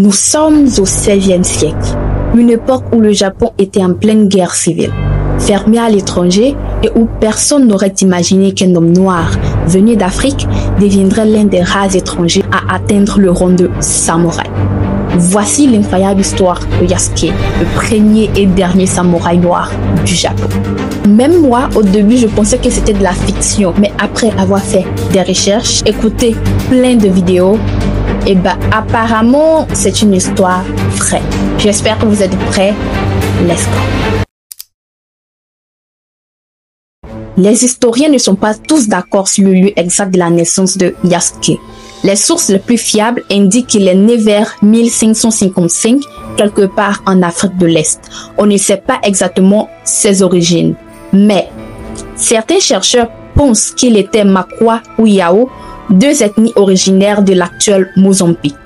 Nous sommes au XVIe siècle, une époque où le Japon était en pleine guerre civile, fermé à l'étranger et où personne n'aurait imaginé qu'un homme noir venu d'Afrique deviendrait l'un des rares étrangers à atteindre le rang de samouraï. Voici l'incroyable histoire de Yasuke, le premier et dernier samouraï noir du Japon. Même moi, au début, je pensais que c'était de la fiction, mais après avoir fait des recherches, écouté plein de vidéos, et apparemment, c'est une histoire vraie. J'espère que vous êtes prêts. Let's go. Les historiens ne sont pas tous d'accord sur le lieu exact de la naissance de Yasuke. Les sources les plus fiables indiquent qu'il est né vers 1555, quelque part en Afrique de l'Est. On ne sait pas exactement ses origines. Mais certains chercheurs pensent qu'il était Makwa ou Yao, deux ethnies originaires de l'actuel Mozambique.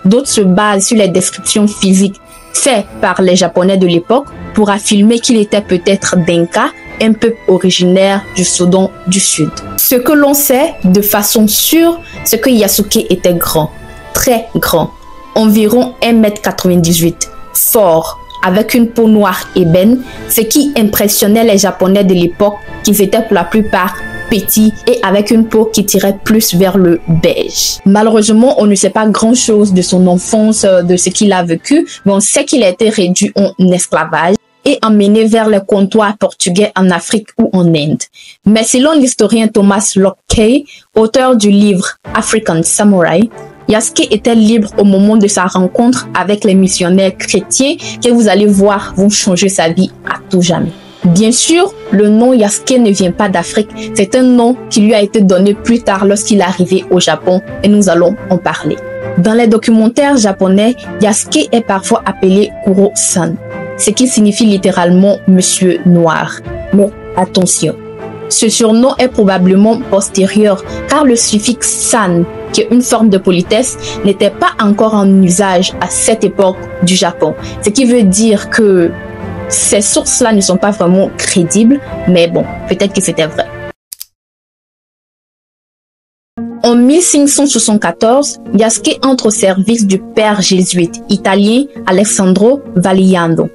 D'autres se basent sur les descriptions physiques faites par les Japonais de l'époque pour affirmer qu'il était peut-être Dinka, un peuple originaire du Soudan du Sud. Ce que l'on sait de façon sûre, c'est que Yasuke était grand, très grand, environ 1,98 m, fort, avec une peau noire ébène, ce qui impressionnait les Japonais de l'époque, qu'ils étaient pour la plupart petits et avec une peau qui tirait plus vers le beige. Malheureusement, on ne sait pas grand-chose de son enfance, de ce qu'il a vécu, mais on sait qu'il a été réduit en esclavage et emmené vers les comptoirs portugais en Afrique ou en Inde. Mais selon l'historien Thomas Locke Kay, auteur du livre African Samurai, Yasuke était libre au moment de sa rencontre avec les missionnaires chrétiens que vous allez voir vont changer sa vie à tout jamais. Bien sûr, le nom Yasuke ne vient pas d'Afrique, c'est un nom qui lui a été donné plus tard lorsqu'il est arrivé au Japon et nous allons en parler. Dans les documentaires japonais, Yasuke est parfois appelé Kuro-san, ce qui signifie littéralement Monsieur Noir. Mais attention, ce surnom est probablement postérieur car le suffixe san, qui est une forme de politesse, n'était pas encore en usage à cette époque du Japon. Ce qui veut dire que ces sources-là ne sont pas vraiment crédibles, mais bon, peut-être que c'était vrai. En 1574, Yasuke entre au service du père jésuite italien Alessandro Valignano.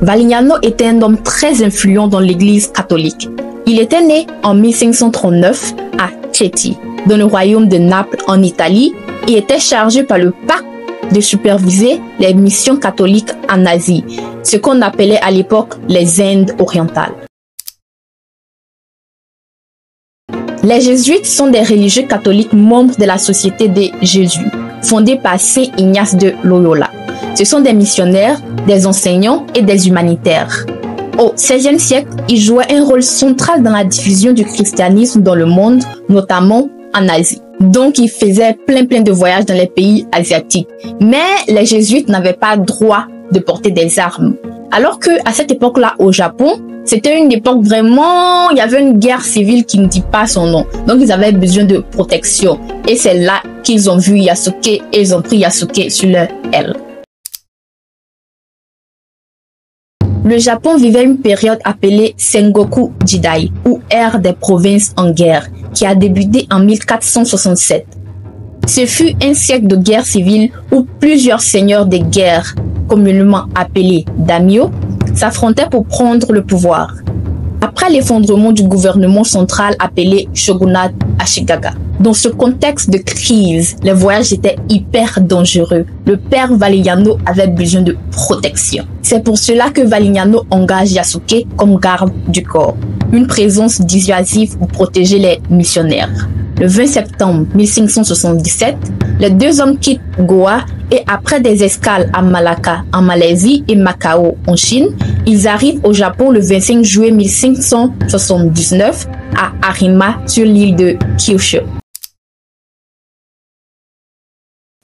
Valignano était un homme très influent dans l'église catholique. Il était né en 1539 à Chieti, dans le royaume de Naples en Italie, et était chargé par le pape de superviser les missions catholiques en Asie, ce qu'on appelait à l'époque les Indes orientales. Les jésuites sont des religieux catholiques membres de la Société des Jésuites, fondée par Saint Ignace de Loyola. Ce sont des missionnaires, des enseignants et des humanitaires. Au XVIe siècle, ils jouaient un rôle central dans la diffusion du christianisme dans le monde, notamment en Asie. Donc, ils faisaient plein de voyages dans les pays asiatiques. Mais les jésuites n'avaient pas droit de porter des armes. Alors que à cette époque-là, au Japon, c'était une époque vraiment, il y avait une guerre civile qui ne dit pas son nom. Donc, ils avaient besoin de protection. Et c'est là qu'ils ont vu Yasuke et ils ont pris Yasuke sur leur aile. Le Japon vivait une période appelée Sengoku Jidai, ou ère des provinces en guerre, qui a débuté en 1467. Ce fut un siècle de guerre civile où plusieurs seigneurs de guerre, communément appelés daimyo, s'affrontaient pour prendre le pouvoir. Après l'effondrement du gouvernement central appelé shogunat Ashikaga. Dans ce contexte de crise, les voyages étaient hyper dangereux. Le père Valignano avait besoin de protection. C'est pour cela que Valignano engage Yasuke comme garde du corps, une présence dissuasive pour protéger les missionnaires. Le 20 septembre 1577, les deux hommes quittent Goa et après des escales à Malacca en Malaisie et Macao en Chine, ils arrivent au Japon le 25 juillet 1579 à Harima sur l'île de Kyushu.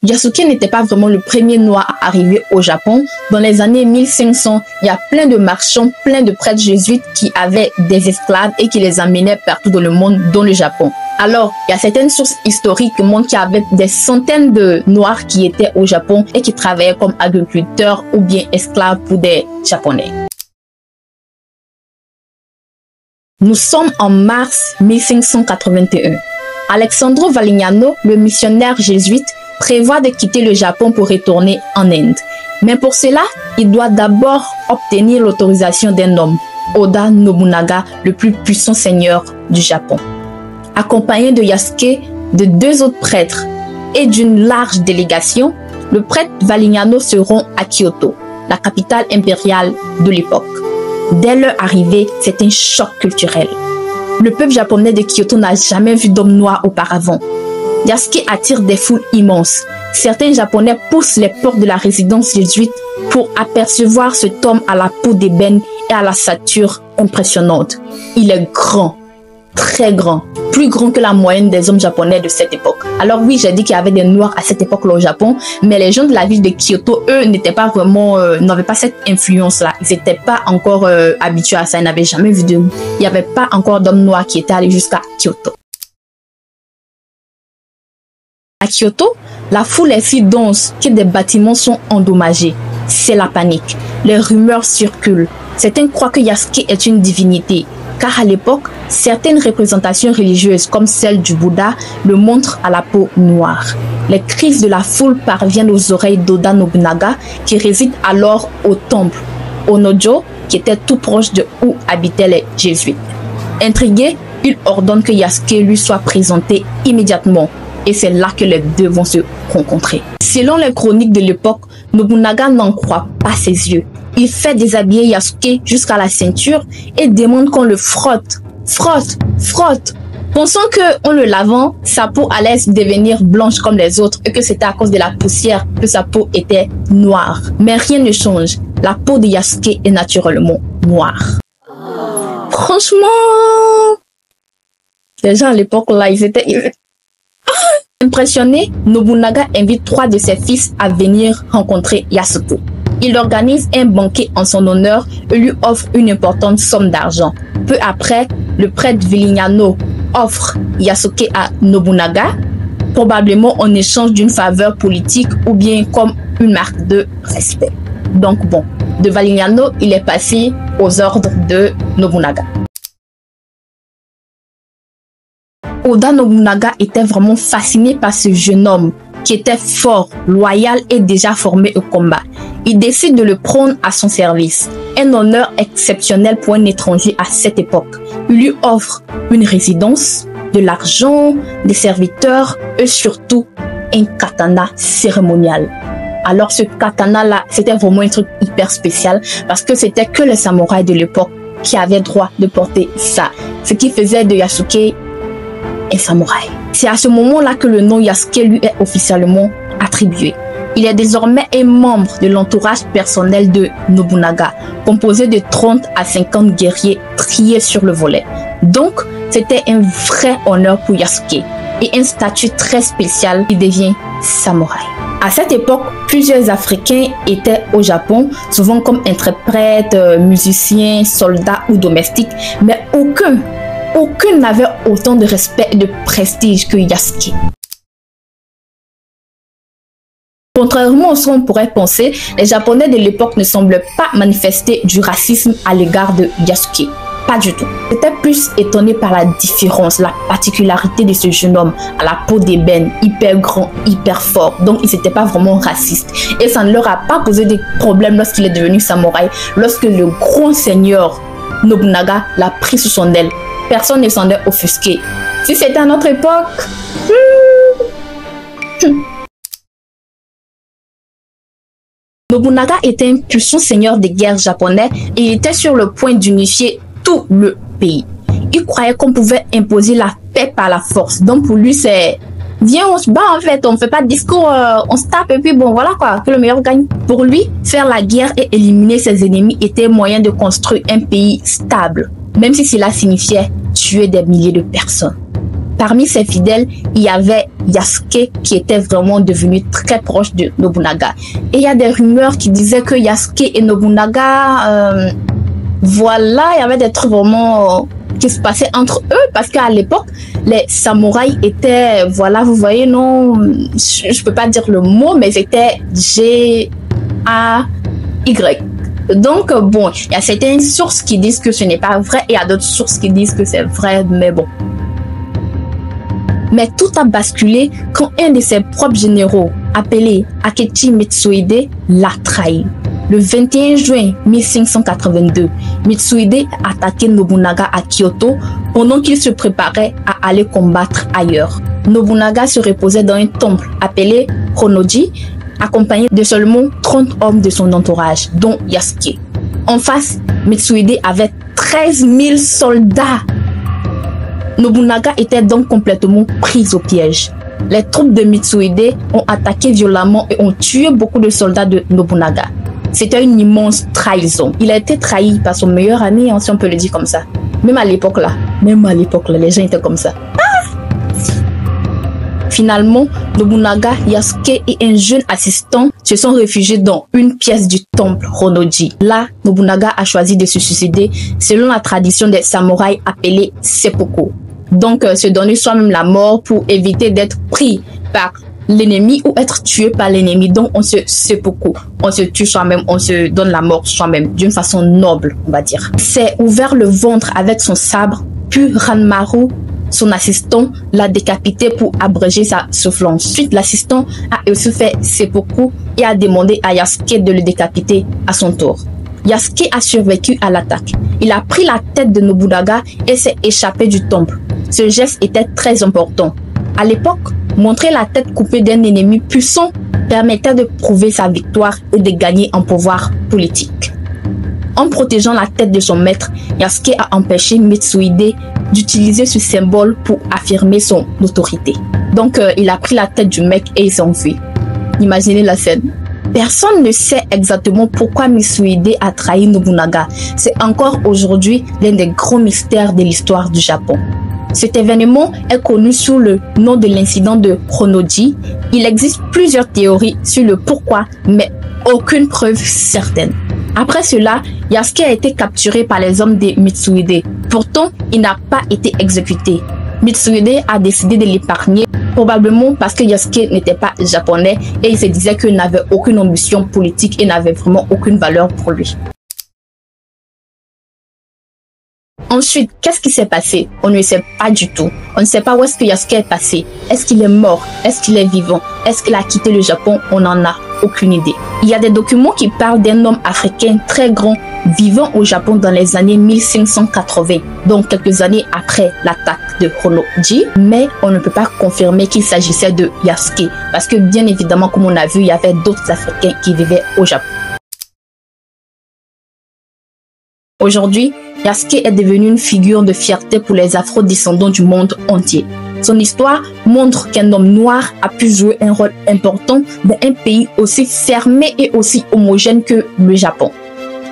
Yasuke n'était pas vraiment le premier noir à arriver au Japon. Dans les années 1500, il y a plein de marchands, plein de prêtres jésuites qui avaient des esclaves et qui les amenaient partout dans le monde, dont le Japon. Alors, il y a certaines sources historiques qui montrent qu'il y avait des centaines de noirs qui étaient au Japon et qui travaillaient comme agriculteurs ou bien esclaves pour des Japonais. Nous sommes en mars 1581. Alessandro Valignano, le missionnaire jésuite, prévoit de quitter le Japon pour retourner en Inde. Mais pour cela, il doit d'abord obtenir l'autorisation d'un homme, Oda Nobunaga, le plus puissant seigneur du Japon. Accompagné de Yasuke, de 2 autres prêtres et d'une large délégation, le prêtre Valignano se rend à Kyoto, la capitale impériale de l'époque. Dès leur arrivée, c'est un choc culturel. Le peuple japonais de Kyoto n'a jamais vu d'homme noir auparavant. Yasuke attire des foules immenses. Certains Japonais poussent les portes de la résidence jésuite pour apercevoir cet homme à la peau d'ébène et à la stature impressionnante. Il est grand, très grand, plus grand que la moyenne des hommes japonais de cette époque. Alors oui, j'ai dit qu'il y avait des Noirs à cette époque-là au Japon, mais les gens de la ville de Kyoto, eux, n'étaient pas vraiment, n'avaient pas cette influence-là. Ils n'étaient pas encore habitués à ça, ils n'avaient jamais vu d'hommes. Il n'y avait pas encore d'hommes noirs qui étaient allés jusqu'à Kyoto. À Kyoto, la foule est si dense que des bâtiments sont endommagés. C'est la panique. Les rumeurs circulent. Certains croient que Yasuke est une divinité, car à l'époque, certaines représentations religieuses comme celle du Bouddha le montrent à la peau noire. Les cris de la foule parviennent aux oreilles d'Oda Nobunaga qui réside alors au temple Onojo qui était tout proche de où habitaient les jésuites. Intrigué, il ordonne que Yasuke lui soit présenté immédiatement et c'est là que les deux vont se rencontrer. Selon les chroniques de l'époque, Nobunaga n'en croit pas ses yeux. Il fait déshabiller Yasuke jusqu'à la ceinture et demande qu'on le frotte. Frotte. Pensant qu'en le lavant, sa peau allait devenir blanche comme les autres et que c'était à cause de la poussière que sa peau était noire. Mais rien ne change. La peau de Yasuke est naturellement noire. Franchement, les gens à l'époque là, ils étaient... Impressionné, Nobunaga invite 3 de ses fils à venir rencontrer Yasuke. Il organise un banquet en son honneur et lui offre une importante somme d'argent. Peu après, le prêtre Valignano offre Yasuke à Nobunaga, probablement en échange d'une faveur politique ou bien comme une marque de respect. Donc bon, de Valignano, il est passé aux ordres de Nobunaga. Oda Nobunaga était vraiment fasciné par ce jeune homme qui était fort, loyal et déjà formé au combat. Il décide de le prendre à son service, un honneur exceptionnel pour un étranger à cette époque. Il lui offre une résidence, de l'argent, des serviteurs et surtout un katana cérémonial. Alors ce katana-là, c'était vraiment un truc hyper spécial parce que c'était que les samouraïs de l'époque qui avaient droit de porter ça. Ce qui faisait de Yasuke un samouraï. C'est à ce moment-là que le nom Yasuke lui est officiellement attribué. Il est désormais un membre de l'entourage personnel de Nobunaga, composé de 30 à 50 guerriers triés sur le volet. Donc, c'était un vrai honneur pour Yasuke et un statut très spécial qui devient samouraï. À cette époque, plusieurs Africains étaient au Japon, souvent comme interprètes, musiciens, soldats ou domestiques, mais aucun n'avait autant de respect et de prestige que Yasuke. Contrairement à ce qu'on pourrait penser, les Japonais de l'époque ne semblent pas manifester du racisme à l'égard de Yasuke. Pas du tout. Ils étaient plus étonnés par la différence, la particularité de ce jeune homme à la peau d'ébène, hyper grand, hyper fort. Donc ils n'étaient pas vraiment racistes. Et ça ne leur a pas posé de problème lorsqu'il est devenu samouraï, lorsque le grand seigneur Nobunaga l'a pris sous son aile. Personne ne s'en est offusqué. Si c'était à notre époque... Nobunaga était un puissant seigneur de guerre japonais et il était sur le point d'unifier tout le pays. Il croyait qu'on pouvait imposer la paix par la force. Donc pour lui, c'est... Viens, on se bat en fait, on ne fait pas de discours, on se tape et puis bon, voilà quoi, que le meilleur gagne. Pour lui, faire la guerre et éliminer ses ennemis était un moyen de construire un pays stable, même si cela signifiait tuer des milliers de personnes. Parmi ses fidèles, il y avait Yasuke qui était vraiment devenu très proche de Nobunaga. Et il y a des rumeurs qui disaient que Yasuke et Nobunaga, voilà, il y avait des trucs vraiment qui se passaient entre eux parce qu'à l'époque, les samouraïs étaient, voilà, vous voyez, non, je peux pas dire le mot, mais c'était G-A-Y. Donc, bon, il y a certaines sources qui disent que ce n'est pas vrai et il y a d'autres sources qui disent que c'est vrai, mais bon. Mais tout a basculé quand un de ses propres généraux, appelé Akechi Mitsuhide, l'a trahi. Le 21 juin 1582, Mitsuhide a attaqué Nobunaga à Kyoto pendant qu'il se préparait à aller combattre ailleurs. Nobunaga se reposait dans un temple appelé Honnoji, accompagné de seulement 30 hommes de son entourage, dont Yasuke. En face, Mitsuhide avait 13 000 soldats. Nobunaga était donc complètement pris au piège. Les troupes de Mitsuhide ont attaqué violemment et ont tué beaucoup de soldats de Nobunaga. C'était une immense trahison. Il a été trahi par son meilleur ami, si on peut le dire comme ça. Même à l'époque là, les gens étaient comme ça. Finalement, Nobunaga, Yasuke et un jeune assistant se sont réfugiés dans une pièce du temple Honnoji. Là, Nobunaga a choisi de se suicider selon la tradition des samouraïs appelée seppuku. Donc, se donner soi-même la mort pour éviter d'être pris par l'ennemi ou être tué par l'ennemi. Donc, on se seppuku. On se tue soi-même, on se donne la mort soi-même d'une façon noble, on va dire. S'est ouvert le ventre avec son sabre, puis Ranmaru, son assistant, l'a décapité pour abréger sa souffrance. Ensuite, l'assistant a aussi fait seppuku et a demandé à Yasuke de le décapiter à son tour. Yasuke a survécu à l'attaque. Il a pris la tête de Nobunaga et s'est échappé du temple. Ce geste était très important. À l'époque, montrer la tête coupée d'un ennemi puissant permettait de prouver sa victoire et de gagner en pouvoir politique. En protégeant la tête de son maître, Yasuke a empêché Mitsuhide d'utiliser ce symbole pour affirmer son autorité. Donc, il a pris la tête du mec et il s'est enfui. Imaginez la scène. Personne ne sait exactement pourquoi Mitsuhide a trahi Nobunaga. C'est encore aujourd'hui l'un des gros mystères de l'histoire du Japon. Cet événement est connu sous le nom de l'incident de Honnoji. Il existe plusieurs théories sur le pourquoi, mais aucune preuve certaine. Après cela, Yasuke a été capturé par les hommes de Mitsuhide. Pourtant, il n'a pas été exécuté. Mitsuhide a décidé de l'épargner, probablement parce que Yasuke n'était pas japonais et il se disait qu'il n'avait aucune ambition politique et n'avait vraiment aucune valeur pour lui. Ensuite, qu'est-ce qui s'est passé? On ne sait pas du tout. On ne sait pas où est-ce que Yasuke est passé. Est-ce qu'il est mort? Est-ce qu'il est vivant? Est-ce qu'il a quitté le Japon? On n'en a aucune idée. Il y a des documents qui parlent d'un homme africain très grand vivant au Japon dans les années 1580, donc quelques années après l'attaque de Honnoji, mais on ne peut pas confirmer qu'il s'agissait de Yasuke, parce que bien évidemment, comme on a vu, il y avait d'autres Africains qui vivaient au Japon. Aujourd'hui, Yasuke est devenu une figure de fierté pour les afro-descendants du monde entier. Son histoire montre qu'un homme noir a pu jouer un rôle important dans un pays aussi fermé et aussi homogène que le Japon.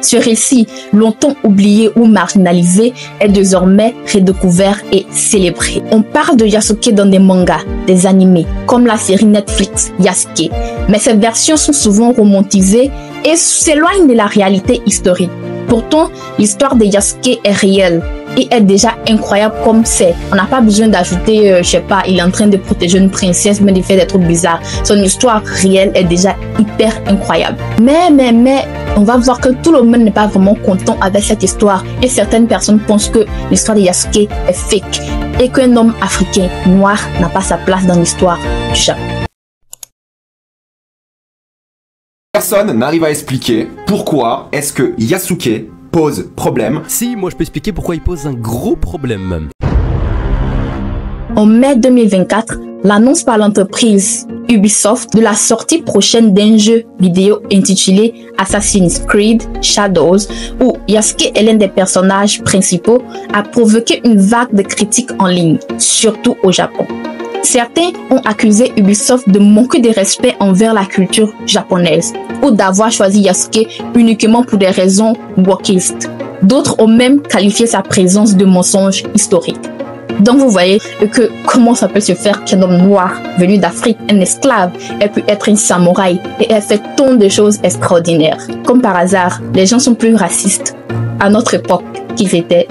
Ce récit, longtemps oublié ou marginalisé, est désormais redécouvert et célébré. On parle de Yasuke dans des mangas, des animés, comme la série Netflix Yasuke, mais ces versions sont souvent romantisées et s'éloignent de la réalité historique. Pourtant, l'histoire de Yasuke est réelle et est déjà incroyable comme c'est. On n'a pas besoin d'ajouter, je sais pas, il est en train de protéger une princesse, mais il fait des trucs bizarres. Son histoire réelle est déjà hyper incroyable. Mais, on va voir que tout le monde n'est pas vraiment content avec cette histoire et certaines personnes pensent que l'histoire de Yasuke est fake et qu'un homme africain noir n'a pas sa place dans l'histoire du Japon. Personne n'arrive à expliquer pourquoi est-ce que Yasuke pose problème. Si, moi je peux expliquer pourquoi il pose un gros problème même. En mai 2024, l'annonce par l'entreprise Ubisoft de la sortie prochaine d'un jeu vidéo intitulé Assassin's Creed Shadows, où Yasuke est l'un des personnages principaux, a provoqué une vague de critiques en ligne, surtout au Japon. Certains ont accusé Ubisoft de manquer de respect envers la culture japonaise ou d'avoir choisi Yasuke uniquement pour des raisons wokistes. D'autres ont même qualifié sa présence de mensonge historique. Donc vous voyez que comment ça peut se faire qu'un homme noir venu d'Afrique, un esclave, ait pu être un samouraï et ait fait tant de choses extraordinaires. Comme par hasard, les gens sont plus racistes à notre époque qu'ils étaient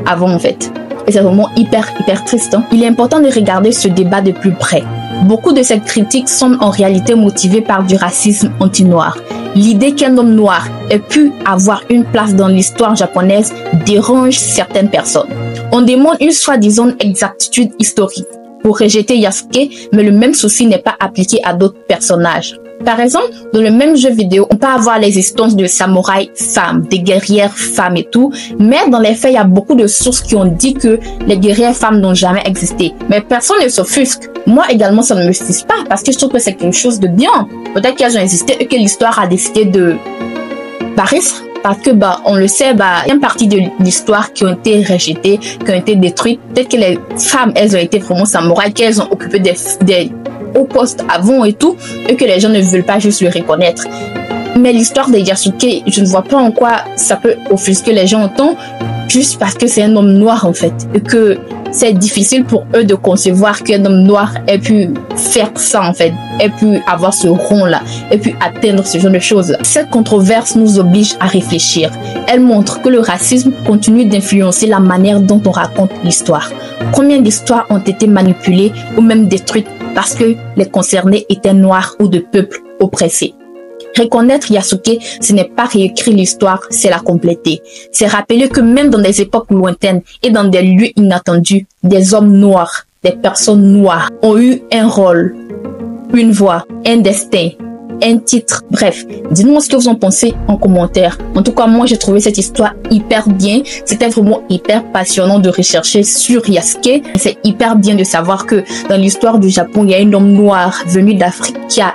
avant en fait. Et c'est vraiment hyper triste. Il est important de regarder ce débat de plus près. Beaucoup de ces critiques sont en réalité motivées par du racisme anti-noir. L'idée qu'un homme noir ait pu avoir une place dans l'histoire japonaise dérange certaines personnes. On demande une soi-disant exactitude historique. pour rejeter Yasuke, mais le même souci n'est pas appliqué à d'autres personnages. Par exemple, dans le même jeu vidéo, on peut avoir l'existence de samouraïs femmes, des guerrières femmes et tout, mais dans les faits, il y a beaucoup de sources qui ont dit que les guerrières femmes n'ont jamais existé. Mais personne ne s'offusque. Moi également, ça ne me frustre pas parce que je trouve que c'est quelque chose de bien. Peut-être qu'elles ont existé et que l'histoire a décidé de paraître. Parce que, on le sait, il y a une partie de l'histoire qui ont été rejetées, qui ont été détruites. Peut-être que les femmes, elles ont été vraiment samouraïs, qu'elles ont occupé des hauts postes avant et tout, et que les gens ne veulent pas juste le reconnaître. Mais l'histoire de Yasuke, je ne vois pas en quoi ça peut offusquer les gens autant, juste parce que c'est un homme noir en fait, et que c'est difficile pour eux de concevoir qu'un homme noir ait pu faire ça en fait, ait pu avoir ce rond-là, ait pu atteindre ce genre de choses. Cette controverse nous oblige à réfléchir. Elle montre que le racisme continue d'influencer la manière dont on raconte l'histoire. Combien d'histoires ont été manipulées ou même détruites parce que les concernés étaient noirs ou de peuples oppressés. Reconnaître Yasuke, ce n'est pas réécrire l'histoire, c'est la compléter. C'est rappeler que même dans des époques lointaines et dans des lieux inattendus, des hommes noirs, des personnes noires ont eu un rôle, une voix, un destin, un titre. Bref, dites-moi ce que vous en pensez en commentaire. En tout cas, moi, j'ai trouvé cette histoire hyper bien. C'était vraiment hyper passionnant de rechercher sur Yasuke. C'est hyper bien de savoir que dans l'histoire du Japon, il y a un homme noir venu d'Afrique qui a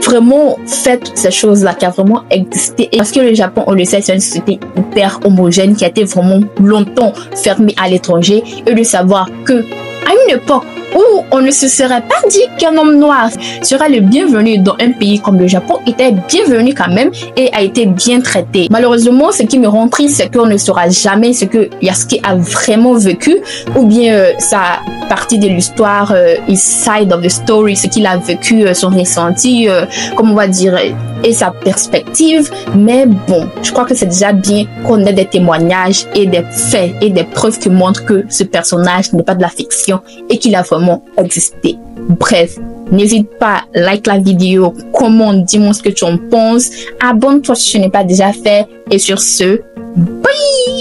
vraiment fait toutes ces choses-là, qui a vraiment existé. Et parce que le Japon, on le sait, c'est une société hyper homogène qui a été vraiment longtemps fermée à l'étranger. Et de savoir que à une époque où on ne se serait pas dit qu'un homme noir serait le bienvenu dans un pays comme le Japon, était bienvenu quand même et a été bien traité. Malheureusement, ce qui me rend triste, c'est qu'on ne saura jamais ce que Yasuke a vraiment vécu, ou bien sa partie de l'histoire, his side of the story, ce qu'il a vécu, son ressenti, comme on va dire, et sa perspective. Mais bon, je crois que c'est déjà bien qu'on ait des témoignages et des faits et des preuves qui montrent que ce personnage n'est pas de la fiction et qu'il a vraiment existé. Bref, n'hésite pas, like la vidéo, commente, dis-moi ce que tu en penses, abonne-toi si tu n'es pas déjà fait, et sur ce, bye!